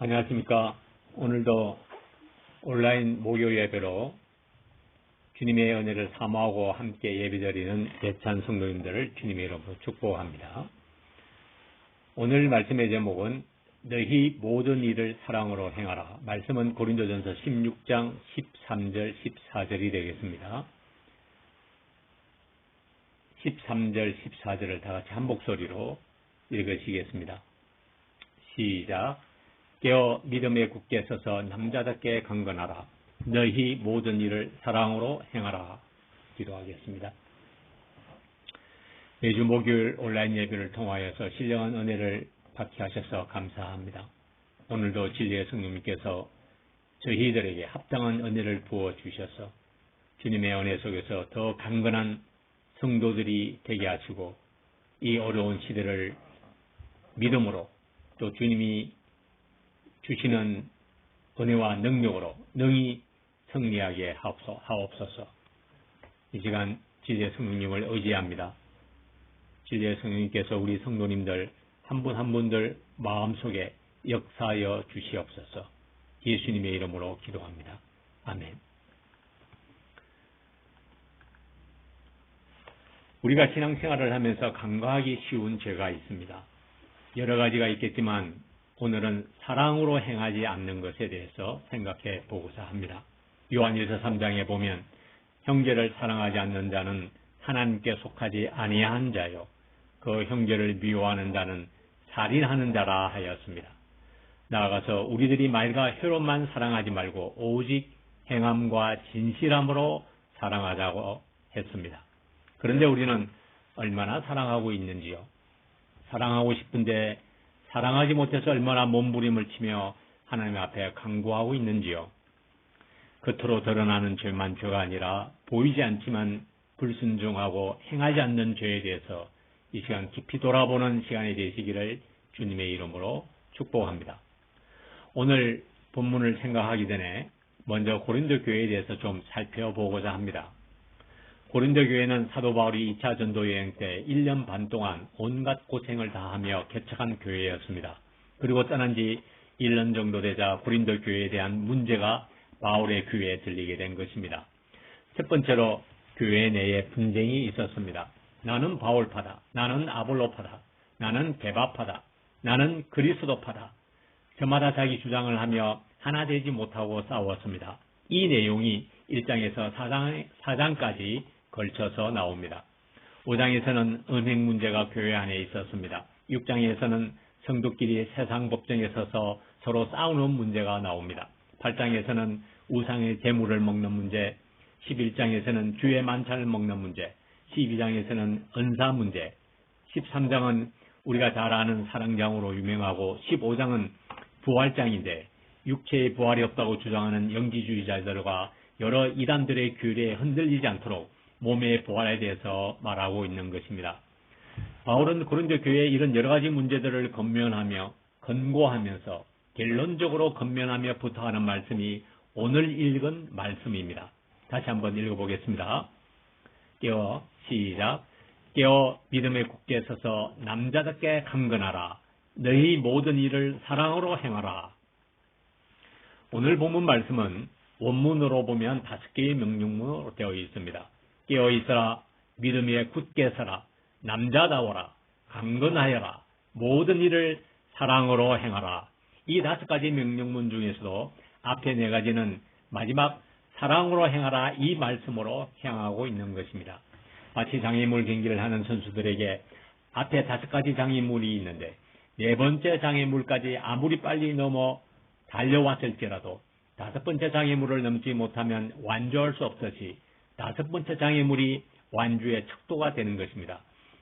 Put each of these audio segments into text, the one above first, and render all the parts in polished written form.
안녕하십니까. 오늘도 온라인 목요 예배로 주님의 은혜를 사모하고 함께 예배드리는 예찬 성도님들을 주님의 이름으로 축복합니다. 오늘 말씀의 제목은 너희 모든 일을 사랑으로 행하라. 말씀은 고린도전서 16장 13절 14절이 되겠습니다. 13절 14절을 다 같이 한 목소리로 읽으시겠습니다. 시작. 깨어 믿음에 굳게 서서 남자답게 강건하라. 너희 모든 일을 사랑으로 행하라. 기도하겠습니다. 매주 목요일 온라인 예배를 통하여서 신령한 은혜를 받게 하셔서 감사합니다. 오늘도 진리의 성령님께서 저희들에게 합당한 은혜를 부어주셔서 주님의 은혜 속에서 더 강건한 성도들이 되게 하시고 이 어려운 시대를 믿음으로 또 주님이 주시는 은혜와 능력으로 능히 승리하게 하옵소서. 이 시간 진리의 성령님을 의지합니다. 진리의 성령님께서 우리 성도님들 한 분 한 분들 마음속에 역사하여 주시옵소서. 예수님의 이름으로 기도합니다. 아멘. 우리가 신앙생활을 하면서 간과하기 쉬운 죄가 있습니다. 여러 가지가 있겠지만 오늘은 사랑으로 행하지 않는 것에 대해서 생각해 보고자 합니다. 요한일서 3장에 보면 형제를 사랑하지 않는 자는 하나님께 속하지 아니한 자요 그 형제를 미워하는 자는 살인하는 자라 하였습니다. 나아가서 우리들이 말과 혀로만 사랑하지 말고 오직 행함과 진실함으로 사랑하자고 했습니다. 그런데 우리는 얼마나 사랑하고 있는지요? 사랑하고 싶은데 사랑하지 못해서 얼마나 몸부림을 치며 하나님 앞에 간구하고 있는지요. 겉으로 드러나는 죄만 죄가 아니라 보이지 않지만 불순종하고 행하지 않는 죄에 대해서 이 시간 깊이 돌아보는 시간이 되시기를 주님의 이름으로 축복합니다. 오늘 본문을 생각하기 전에 먼저 고린도 교회에 대해서 좀 살펴보고자 합니다. 고린도 교회는 사도 바울이 2차 전도 여행 때 1년 반 동안 온갖 고생을 다하며 개척한 교회였습니다. 그리고 떠난 지 1년 정도 되자 고린도 교회에 대한 문제가 바울의 귀에 들리게 된 것입니다. 첫 번째로 교회 내에 분쟁이 있었습니다. 나는 바울파다. 나는 아볼로파다. 나는 게바파다. 나는 그리스도파다. 저마다 자기 주장을 하며 하나 되지 못하고 싸웠습니다. 이 내용이 1장에서 4장까지 걸쳐서 나옵니다. 5장에서는 은행 문제가 교회 안에 있었습니다. 6장에서는 성도끼리 세상 법정에 서서 서로 싸우는 문제가 나옵니다. 8장에서는 우상의 재물을 먹는 문제, 11장에서는 주의 만찬을 먹는 문제, 12장에서는 은사 문제, 13장은 우리가 잘 아는 사랑장으로 유명하고 15장은 부활장인데 육체의 부활이 없다고 주장하는 영지주의자들과 여러 이단들의 규례에 흔들리지 않도록 몸의 부활에 대해서 말하고 있는 것입니다. 바울은 고린도 교회의 이런 여러 가지 문제들을 권고하면서 결론적으로 건면하며 부탁하는 말씀이 오늘 읽은 말씀입니다. 다시 한번 읽어보겠습니다. 시작. 깨어 믿음에 굳게 서서 남자답게 강건하라. 너희 모든 일을 사랑으로 행하라. 오늘 본문 말씀은 원문으로 보면 5개의 명령문으로 되어 있습니다. 깨어 있어라, 믿음 위에 굳게 서라, 남자다워라, 강건하여라, 모든 일을 사랑으로 행하라. 이 5가지 명령문 중에서도 앞에 4가지는 마지막 사랑으로 행하라 이 말씀으로 향하고 있는 것입니다. 마치 장애물 경기를 하는 선수들에게 앞에 5가지 장애물이 있는데 4번째 장애물까지 아무리 빨리 넘어 달려왔을지라도 5번째 장애물을 넘지 못하면 완주할 수 없듯이 5번째 장애물이 완주의 척도가 되는 것입니다.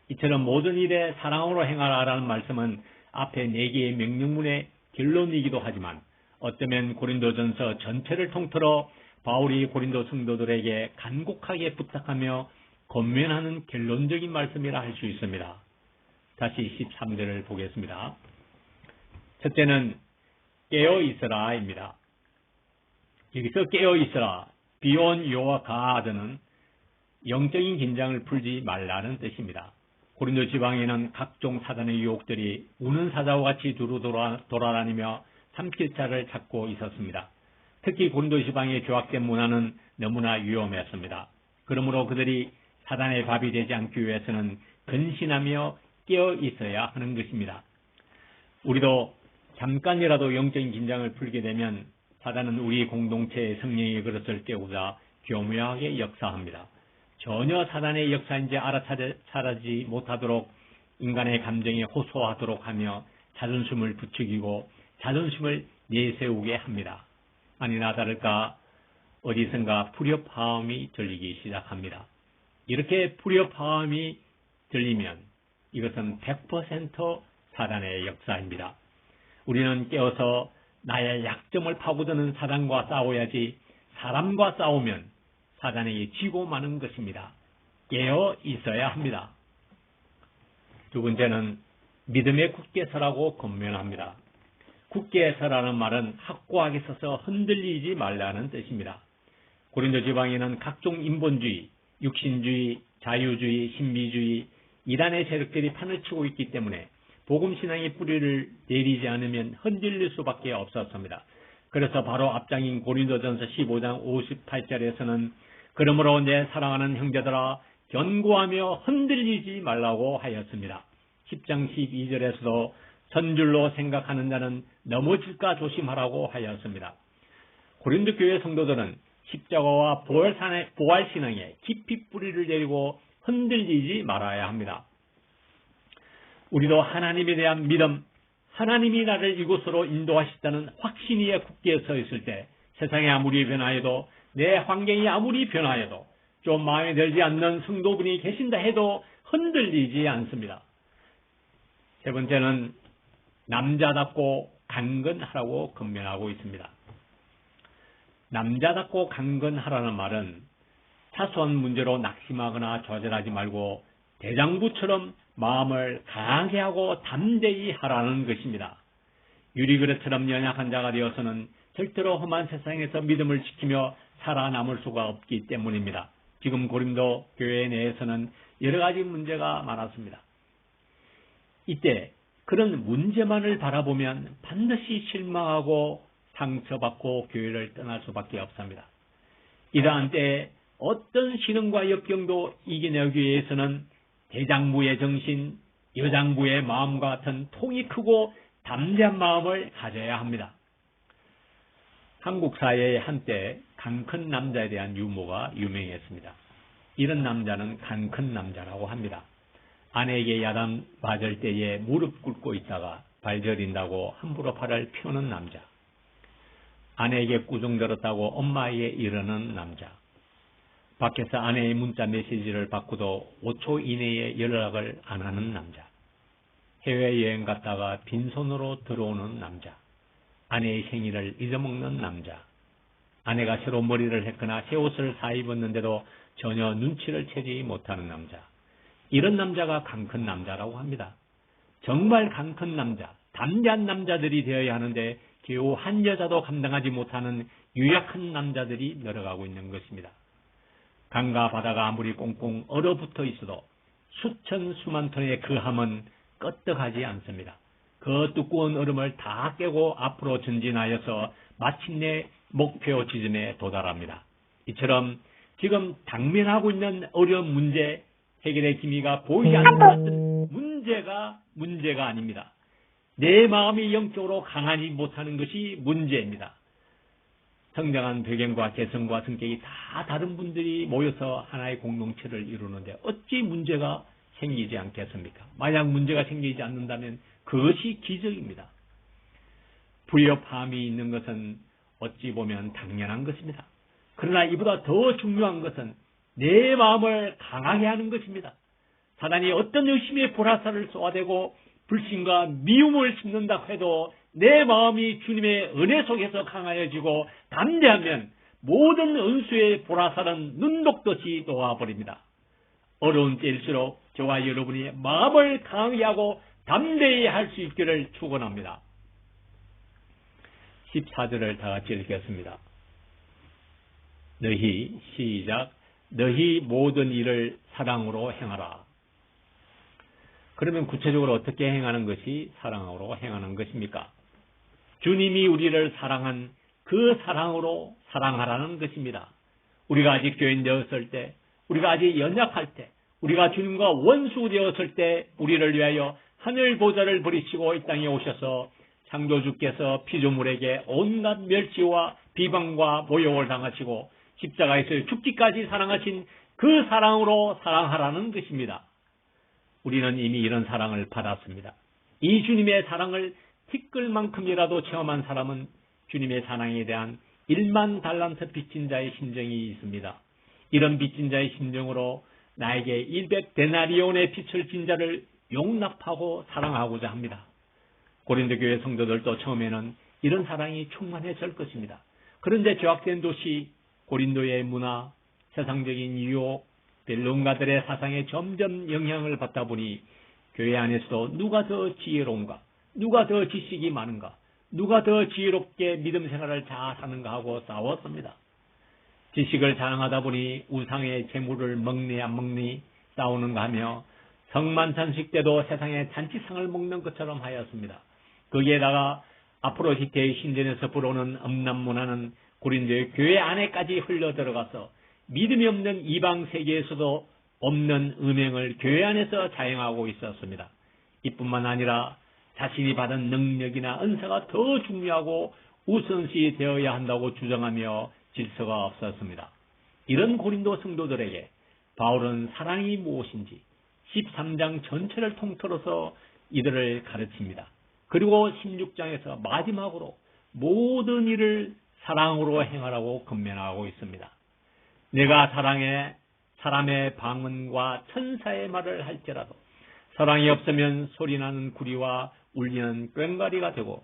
이처럼 모든 일에 사랑으로 행하라라는 말씀은 앞에 4개의 명령문의 결론이기도 하지만 어쩌면 고린도전서 전체를 통틀어 바울이 고린도 성도들에게 간곡하게 부탁하며 권면하는 결론적인 말씀이라 할 수 있습니다. 다시 13절을 보겠습니다. 첫째는 깨어있으라입니다. 여기서 깨어있으라, 비온 요와 가하드는 영적인 긴장을 풀지 말라는 뜻입니다. 고린도 지방에는 각종 사단의 유혹들이 우는 사자와 같이 두루 돌아다니며 삼킬자를 찾고 있었습니다. 특히 고린도 지방의 조약된 문화는 너무나 위험했습니다. 그러므로 그들이 사단의 밥이 되지 않기 위해서는 근신하며 깨어 있어야 하는 것입니다. 우리도 잠깐이라도 영적인 긴장을 풀게 되면 사단은 우리 공동체의 성령의 그릇을 깨우자 교묘하게 역사합니다. 전혀 사단의 역사인지 알아차리지 못하도록 인간의 감정에 호소하도록 하며 자존심을 부추기고 자존심을 내세우게 합니다. 아니나 다를까 어디선가 불협화음이 들리기 시작합니다. 이렇게 불협화음이 들리면 이것은 100% 사단의 역사입니다. 우리는 깨어서 나의 약점을 파고드는 사단과 싸워야지 사람과 싸우면 사단에게 지고 마는 것입니다. 깨어 있어야 합니다. 두 번째는 믿음에 굳게 서라고 권면합니다. 굳게 서라는 말은 확고하게 서서 흔들리지 말라는 뜻입니다. 고린도 지방에는 각종 인본주의, 육신주의, 자유주의, 신비주의, 이단의 세력들이 판을 치고 있기 때문에 복음신앙의 뿌리를 내리지 않으면 흔들릴 수밖에 없었습니다. 그래서 바로 앞장인 고린도전서 15장 58절에서는 그러므로 내 사랑하는 형제들아 견고하며 흔들리지 말라고 하였습니다. 10장 12절에서도 선줄로 생각하는 자는 넘어질까 조심하라고 하였습니다. 고린도 교회 성도들은 십자가와 부활신앙에 깊이 뿌리를 내리고 흔들리지 말아야 합니다. 우리도 하나님에 대한 믿음, 하나님이 나를 이곳으로 인도하시다는 확신 위에 굳게 서 있을 때 세상이 아무리 변화해도 내 환경이 아무리 변화해도 좀 마음에 들지 않는 성도분이 계신다 해도 흔들리지 않습니다. 세 번째는 남자답고 강건하라고 권면하고 있습니다. 남자답고 강건하라는 말은 사소한 문제로 낙심하거나 좌절하지 말고 대장부처럼 마음을 강하게 하고 담대히 하라는 것입니다. 유리그릇처럼 연약한 자가 되어서는 절대로 험한 세상에서 믿음을 지키며 살아남을 수가 없기 때문입니다. 지금 고린도 교회 내에서는 여러 가지 문제가 많았습니다. 이때 그런 문제만을 바라보면 반드시 실망하고 상처받고 교회를 떠날 수밖에 없습니다. 이러한 때에 어떤 시련과 역경도 이겨내기 위해서는 대장부의 정신, 여장부의 마음과 같은 통이 크고 담대한 마음을 가져야 합니다. 한국 사회에 한때 간 큰 남자에 대한 유머가 유명했습니다. 이런 남자는 간 큰 남자라고 합니다. 아내에게 야단 맞을 때에 무릎 꿇고 있다가 발 저린다고 함부로 발을 펴는 남자. 아내에게 꾸중 들었다고 엄마에게 이르는 남자. 밖에서 아내의 문자 메시지를 받고도 5초 이내에 연락을 안 하는 남자. 해외여행 갔다가 빈손으로 들어오는 남자. 아내의 생일을 잊어먹는 남자. 아내가 새로 머리를 했거나 새 옷을 사 입었는데도 전혀 눈치를 채지 못하는 남자. 이런 남자가 강큰 남자라고 합니다. 정말 강큰 남자, 담대한 남자들이 되어야 하는데 겨우 한 여자도 감당하지 못하는 유약한 남자들이 늘어가고 있는 것입니다. 강과 바다가 아무리 꽁꽁 얼어붙어 있어도 수천 수만 톤의 그 함은 끄떡하지 않습니다. 그 두꺼운 얼음을 다 깨고 앞으로 전진하여서 마침내 목표 지점에 도달합니다. 이처럼 지금 당면하고 있는 어려운 문제, 해결의 기미가 보이지 않는 것은 문제가 아닙니다. 내 마음이 영적으로 강하지 못하는 것이 문제입니다. 성장한 배경과 개성과 성격이 다 다른 분들이 모여서 하나의 공동체를 이루는데 어찌 문제가 생기지 않겠습니까? 만약 문제가 생기지 않는다면 그것이 기적입니다. 불협화음이 있는 것은 어찌 보면 당연한 것입니다. 그러나 이보다 더 중요한 것은 내 마음을 강하게 하는 것입니다. 사단이 어떤 의심의 불화살을 쏘아대고 불신과 미움을 심는다 해도 내 마음이 주님의 은혜 속에서 강하여지고 담대하면 모든 은수의 불화살은 눈 녹듯이 놓아버립니다. 어려운 때일수록 저와 여러분이 마음을 강하게 하고 담대히 할 수 있기를 축원합니다. 14절을 다 같이 읽겠습니다. 너희 시작 너희 모든 일을 사랑으로 행하라. 그러면 구체적으로 어떻게 행하는 것이 사랑으로 행하는 것입니까? 주님이 우리를 사랑한 그 사랑으로 사랑하라는 것입니다. 우리가 아직 교인 되었을 때, 우리가 아직 연약할 때, 우리가 주님과 원수 되었을 때 우리를 위하여 하늘 보좌를 버리시고 이 땅에 오셔서 창조주께서 피조물에게 온갖 멸시와 비방과 모욕을 당하시고 십자가에서 죽기까지 사랑하신 그 사랑으로 사랑하라는 것입니다. 우리는 이미 이런 사랑을 받았습니다. 이 주님의 사랑을 티끌만큼이라도 체험한 사람은 주님의 사랑에 대한 1만 달란트 빚진 자의 심정이 있습니다. 이런 빚진 자의 심정으로 나에게 200데나리온의 빚을 진 자를 용납하고 사랑하고자 합니다. 고린도 교회 성도들도 처음에는 이런 사랑이 충만해질 것입니다. 그런데 죄악된 도시 고린도의 문화, 세상적인 유혹, 벨론가들의 사상에 점점 영향을 받다 보니 교회 안에서도 누가 더 지혜로운가, 누가 더 지식이 많은가, 누가 더 지혜롭게 믿음 생활을 잘하는가 하고 싸웠습니다. 지식을 자랑하다 보니 우상의 재물을 먹니 안 먹니 싸우는가 하며 성만찬식 때도 세상의 잔치상을 먹는 것처럼 하였습니다. 거기에다가 아프로디테의 신전에서 불어오는 음란문화는 고린도의 교회 안에까지 흘러들어가서 믿음이 없는 이방 세계에서도 없는 음행을 교회 안에서 자행하고 있었습니다. 이뿐만 아니라 자신이 받은 능력이나 은사가 더 중요하고 우선시 되어야 한다고 주장하며 질서가 없었습니다. 이런 고린도 성도들에게 바울은 사랑이 무엇인지 13장 전체를 통틀어서 이들을 가르칩니다. 그리고 16장에서 마지막으로 모든 일을 사랑으로 행하라고 권면하고 있습니다. 내가 사람의 방언과 천사의 말을 할지라도 사랑이 없으면 소리나는 구리와 울리는 꽹과리가 되고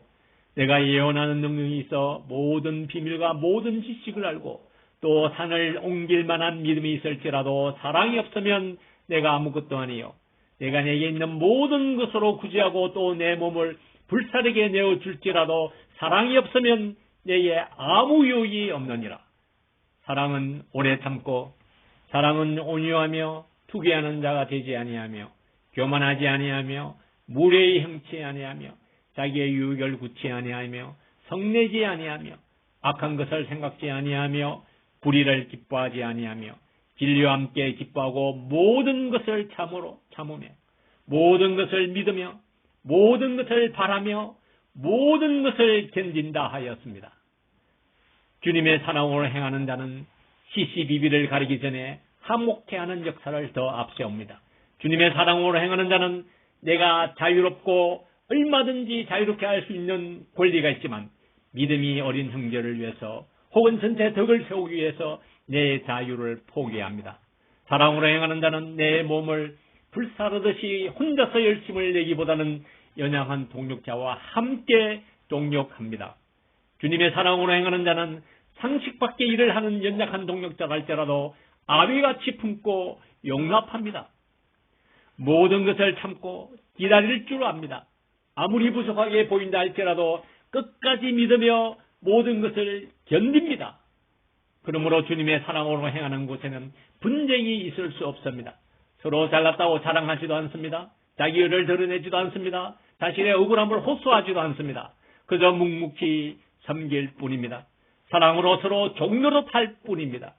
내가 예언하는 능력이 있어 모든 비밀과 모든 지식을 알고 또 산을 옮길 만한 믿음이 있을지라도 사랑이 없으면 내가 아무것도 아니요 내가 내게 있는 모든 것으로 구제하고 또 내 몸을 불사르게 내어줄지라도 사랑이 없으면 내게 아무 유익이 없느니라. 사랑은 오래 참고 사랑은 온유하며 투기하는 자가 되지 아니하며 교만하지 아니하며 무례히 행치 아니하며 자기의 유익을 굳지 아니하며 성내지 아니하며 악한 것을 생각지 아니하며 불의를 기뻐하지 아니하며 진리와 함께 기뻐하고 모든 것을 참으며 모든 것을 믿으며 모든 것을 바라며 모든 것을 견딘다 하였습니다. 주님의 사랑으로 행하는 자는 시시비비를 가리기 전에 화목해하는 역사를 더 앞세웁니다. 주님의 사랑으로 행하는 자는 내가 자유롭고 얼마든지 자유롭게 할 수 있는 권리가 있지만 믿음이 어린 형제를 위해서 혹은 전체 덕을 세우기 위해서 내 자유를 포기합니다. 사랑으로 행하는 자는 내 몸을 불사르듯이 혼자서 열심을 내기보다는 연약한 동력자와 함께 동력합니다. 주님의 사랑으로 행하는 자는 상식 밖의 일을 하는 연약한 동력자가 할지라도 아비같이 품고 용납합니다. 모든 것을 참고 기다릴 줄 압니다. 아무리 부족하게 보인다 할지라도 끝까지 믿으며 모든 것을 견딥니다. 그러므로 주님의 사랑으로 행하는 곳에는 분쟁이 있을 수 없습니다. 서로 잘났다고 자랑하지도 않습니다. 자기 의를 드러내지도 않습니다. 자신의 억울함을 호소하지도 않습니다. 그저 묵묵히 섬길 뿐입니다. 사랑으로 서로 종로로 탈 뿐입니다.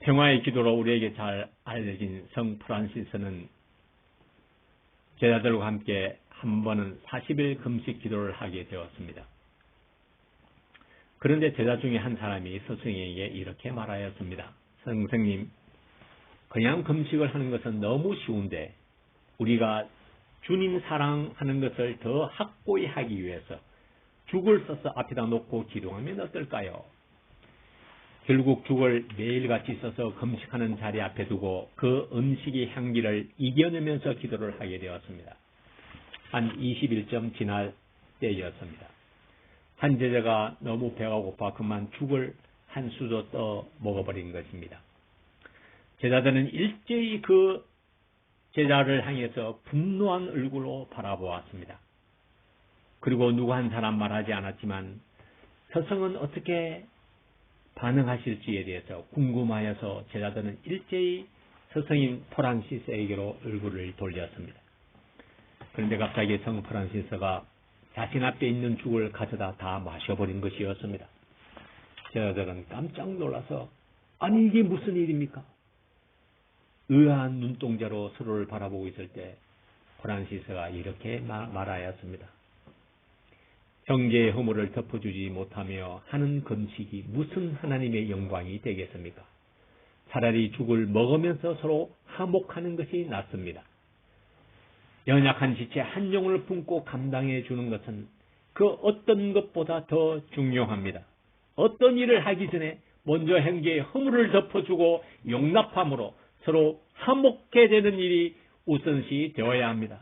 평화의 기도로 우리에게 잘 알려진 성 프란시스는 제자들과 함께 한 번은 40일 금식 기도를 하게 되었습니다. 그런데 제자 중에 한 사람이 스승에게 이렇게 말하였습니다. 선생님, 그냥 금식을 하는 것은 너무 쉬운데 우리가 주님 사랑하는 것을 더 확고히 하기 위해서 죽을 써서 앞에다 놓고 기도하면 어떨까요? 결국 죽을 매일같이 써서 금식하는 자리 앞에 두고 그 음식의 향기를 이겨내면서 기도를 하게 되었습니다. 한 20일쯤 지날 때였습니다. 한 제자가 너무 배가 고파 그만 죽을 한 수저 떠 먹어버린 것입니다. 제자들은 일제히 그 제자를 향해서 분노한 얼굴로 바라보았습니다. 그리고 누구 한 사람 말하지 않았지만 스승은 어떻게 반응하실지에 대해서 궁금하여서 제자들은 일제히 스승인 프란시스에게로 얼굴을 돌렸습니다. 그런데 갑자기 성 프란시스가 자신 앞에 있는 죽을 가져다 다 마셔버린 것이었습니다. 저들은 깜짝 놀라서 아니 이게 무슨 일입니까? 의아한 눈동자로 서로를 바라보고 있을 때 프란시스가 이렇게 말하였습니다. 형제의 허물을 덮어주지 못하며 하는 금식이 무슨 하나님의 영광이 되겠습니까? 차라리 죽을 먹으면서 서로 화목하는 것이 낫습니다. 연약한 지체 한 영혼을 품고 감당해 주는 것은 그 어떤 것보다 더 중요합니다. 어떤 일을 하기 전에 먼저 형제의 허물을 덮어주고 용납함으로 서로 화목해 되는 일이 우선시 되어야 합니다.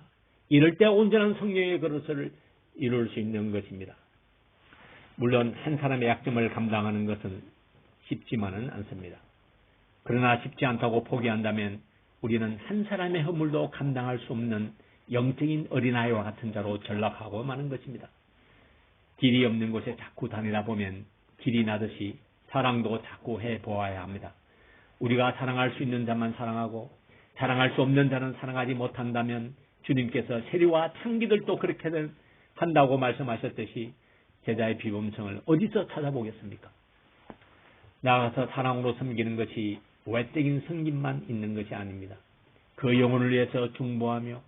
이럴 때 온전한 성령의 그릇을 이룰 수 있는 것입니다. 물론 한 사람의 약점을 감당하는 것은 쉽지만은 않습니다. 그러나 쉽지 않다고 포기한다면 우리는 한 사람의 허물도 감당할 수 없는 영적인 어린아이와 같은 자로 전락하고 마는 것입니다. 길이 없는 곳에 자꾸 다니다 보면 길이 나듯이 사랑도 자꾸 해보아야 합니다. 우리가 사랑할 수 있는 자만 사랑하고 사랑할 수 없는 자는 사랑하지 못한다면 주님께서 세리와 창기들도 그렇게 한다고 말씀하셨듯이 제자의 비범성을 어디서 찾아보겠습니까? 나아가서 사랑으로 섬기는 것이 외적인 섬김만 있는 것이 아닙니다. 그 영혼을 위해서 중보하며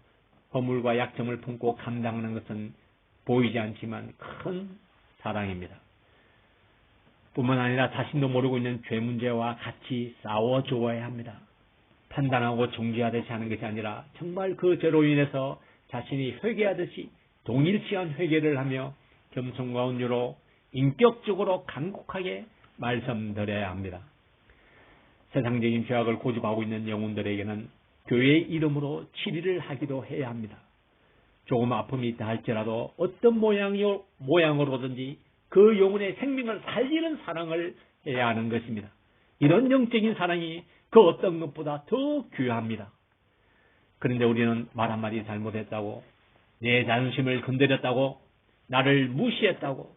허물과 약점을 품고 감당하는 것은 보이지 않지만 큰 사랑입니다. 뿐만 아니라 자신도 모르고 있는 죄 문제와 같이 싸워주어야 합니다. 판단하고 정죄하듯이 하는 것이 아니라 정말 그 죄로 인해서 자신이 회개하듯이 동일시한 회개를 하며 겸손과 온유로 인격적으로 간곡하게 말씀드려야 합니다. 세상적인 죄악을 고집하고 있는 영혼들에게는 교회의 이름으로 치리를 하기도 해야 합니다. 조금 아픔이 있다 할지라도 어떤 모양으로든지 그 영혼의 생명을 살리는 사랑을 해야 하는 것입니다. 이런 영적인 사랑이 그 어떤 것보다 더 귀합니다. 그런데 우리는 말 한마디 잘못했다고, 내 자존심을 건드렸다고, 나를 무시했다고,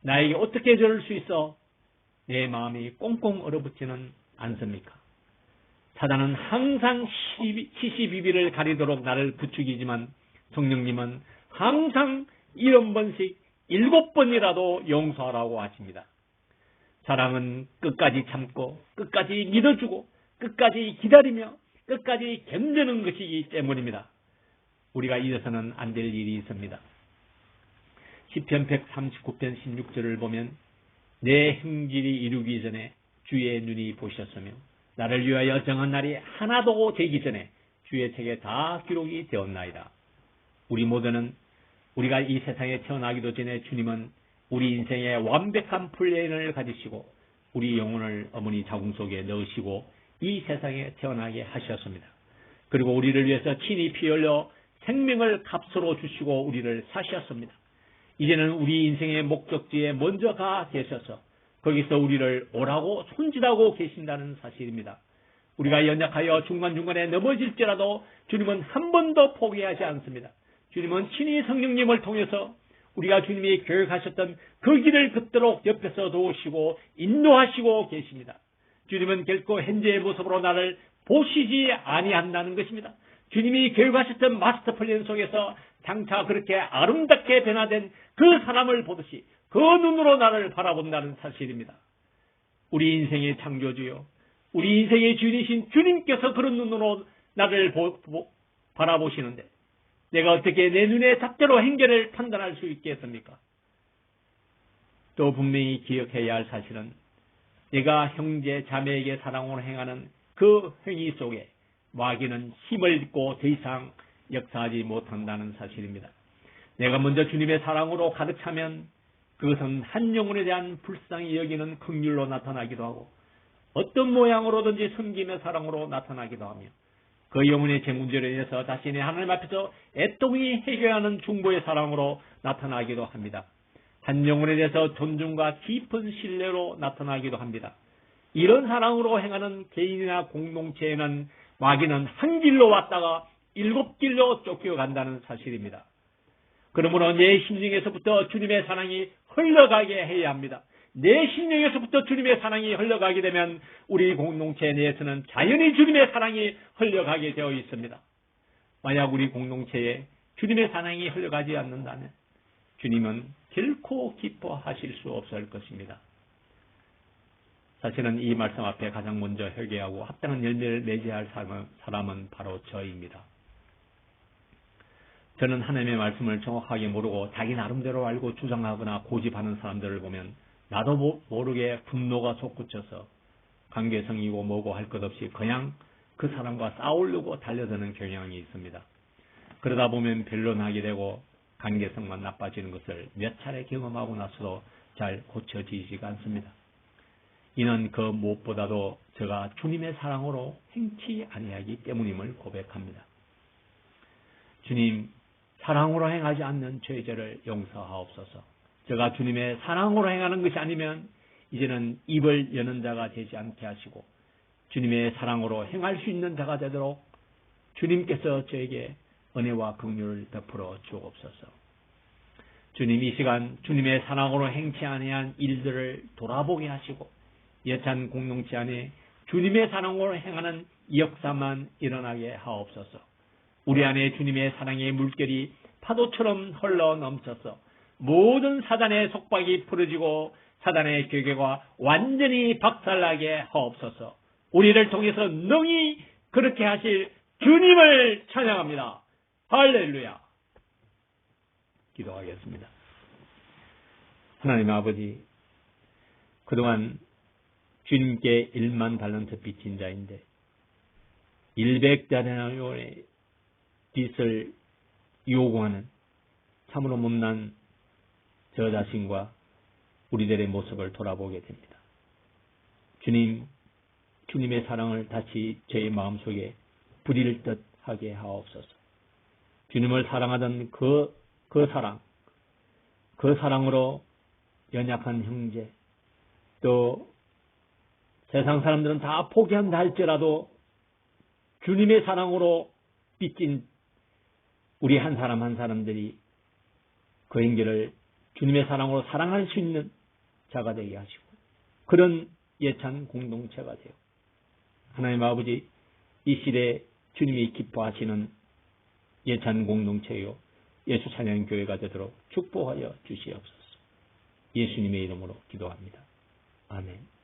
나에게 어떻게 저럴 수 있어? 내 마음이 꽁꽁 얼어붙지는 않습니까? 사단은 항상 시시비비를 가리도록 나를 부추기지만 성령님은 항상 70번씩 7번이라도 용서하라고 하십니다. 사랑은 끝까지 참고 끝까지 믿어주고 끝까지 기다리며 끝까지 견디는 것이기 때문입니다. 우리가 잊어서는 안 될 일이 있습니다. 시편 139편 16절을 보면 내 행질이 이루기 전에 주의 눈이 보셨으며 나를 위하여 정한 날이 하나도 되기 전에 주의 책에 다 기록이 되었나이다. 우리 모두는 우리가 이 세상에 태어나기도 전에 주님은 우리 인생의 완벽한 플랜을 가지시고 우리 영혼을 어머니 자궁 속에 넣으시고 이 세상에 태어나게 하셨습니다. 그리고 우리를 위해서 친히 피 흘려 생명을 값으로 주시고 우리를 사셨습니다. 이제는 우리 인생의 목적지에 먼저 가 계셔서 거기서 우리를 오라고 손질하고 계신다는 사실입니다. 우리가 연약하여 중간중간에 넘어질지라도 주님은 한 번도 포기하지 않습니다. 주님은 친히 성령님을 통해서 우리가 주님이 계획하셨던 그 길을 걷도록 옆에서 도우시고 인도하시고 계십니다. 주님은 결코 현재의 모습으로 나를 보시지 아니한다는 것입니다. 주님이 계획하셨던 마스터 플랜 속에서 장차 그렇게 아름답게 변화된 그 사람을 보듯이 그 눈으로 나를 바라본다는 사실입니다. 우리 인생의 창조주요, 우리 인생의 주인이신 주님께서 그런 눈으로 나를 바라보시는데 내가 어떻게 내 눈의 잣대로 행계를 판단할 수 있겠습니까? 또 분명히 기억해야 할 사실은 내가 형제 자매에게 사랑으로 행하는 그 행위 속에 마귀는 힘을 잃고 더 이상 역사하지 못한다는 사실입니다. 내가 먼저 주님의 사랑으로 가득 차면 그것은 한 영혼에 대한 불쌍히 여기는 긍휼로 나타나기도 하고 어떤 모양으로든지 섬김의 사랑으로 나타나기도 하며 그 영혼의 제 문제로 인해서 자신의 하나님 앞에서 애통이 해결하는 중보의 사랑으로 나타나기도 합니다. 한 영혼에 대해서 존중과 깊은 신뢰로 나타나기도 합니다. 이런 사랑으로 행하는 개인이나 공동체에는 마귀는 한 길로 왔다가 7길로 쫓겨간다는 사실입니다. 그러므로 내 심령에서부터 주님의 사랑이 흘러가게 해야 합니다. 내 심령에서부터 주님의 사랑이 흘러가게 되면 우리 공동체 내에서는 자연히 주님의 사랑이 흘러가게 되어 있습니다. 만약 우리 공동체에 주님의 사랑이 흘러가지 않는다면 주님은 결코 기뻐하실 수 없을 것입니다. 사실은 이 말씀 앞에 가장 먼저 회개하고 합당한 열매를 맺어야 할 사람은 바로 저입니다. 저는 하나님의 말씀을 정확하게 모르고 자기 나름대로 알고 주장하거나 고집하는 사람들을 보면 나도 모르게 분노가 솟구쳐서 관계성이고 뭐고 할 것 없이 그냥 그 사람과 싸우려고 달려드는 경향이 있습니다. 그러다 보면 변론하게 되고 관계성만 나빠지는 것을 몇 차례 경험하고 나서도 잘 고쳐지지가 않습니다. 이는 그 무엇보다도 제가 주님의 사랑으로 행치 아니하기 때문임을 고백합니다. 주님, 사랑으로 행하지 않는 죄의 죄를 용서하옵소서. 제가 주님의 사랑으로 행하는 것이 아니면 이제는 입을 여는 자가 되지 않게 하시고 주님의 사랑으로 행할 수 있는 자가 되도록 주님께서 저에게 은혜와 긍휼을 베풀어 주옵소서. 주님, 이 시간 주님의 사랑으로 행치 아니한 일들을 돌아보게 하시고 예찬 공동체 안에 주님의 사랑으로 행하는 역사만 일어나게 하옵소서. 우리 안에 주님의 사랑의 물결이 파도처럼 흘러 넘쳐서 모든 사단의 속박이 풀어지고 사단의 괴계가 완전히 박살나게 하옵소서. 우리를 통해서 능히 그렇게 하실 주님을 찬양합니다. 할렐루야. 기도하겠습니다. 하나님 아버지, 그동안 주님께 1만 달란트 빚진 자인데 100데나리온의 빚을 요구하는 참으로 못난 저 자신과 우리들의 모습을 돌아보게 됩니다. 주님, 주님의 사랑을 다시 저의 마음속에 부릴 듯 하게 하옵소서. 주님을 사랑하던 그 사랑으로 연약한 형제, 또 세상 사람들은 다 포기한다 할지라도 주님의 사랑으로 빚진 우리 한 사람 한 사람들이 그 행기를 주님의 사랑으로 사랑할 수 있는 자가 되게 하시고 그런 예찬 공동체가 되어 하나님 아버지, 이 시대에 주님이 기뻐하시는 예찬 공동체요 예수 찬양 교회가 되도록 축복하여 주시옵소서. 예수님의 이름으로 기도합니다. 아멘.